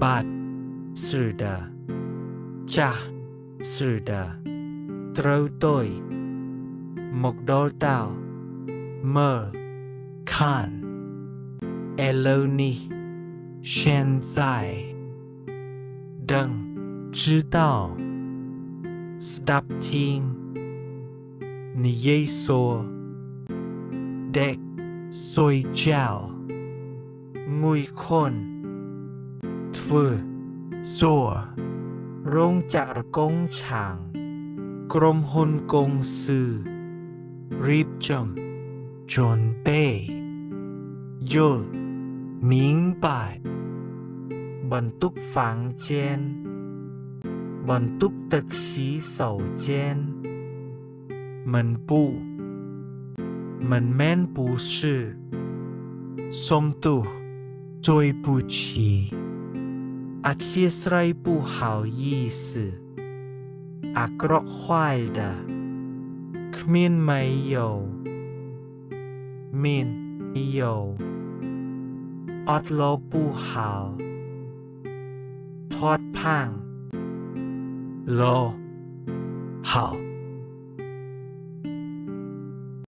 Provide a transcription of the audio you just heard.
bát sư đà cha sư đà trâu tôi một đôi tao mơ khan eloni hiện tại đừng知道 stop thiên ni Giêsu đek soi chào ngùi khôn thưa xua rong chạc công chàng gồm hôn công sư riêng chồng chuẩn bị yul minh bạch bần túc phẳng trên bần túc tật xí sầu trên mình bu mình men bu sư xôm tu tôi bu chỉ a thiết srai bu hào ý sư a grok khoai đà khmien mày dầu min dầu ọt lo bu hào thoát phang lo hào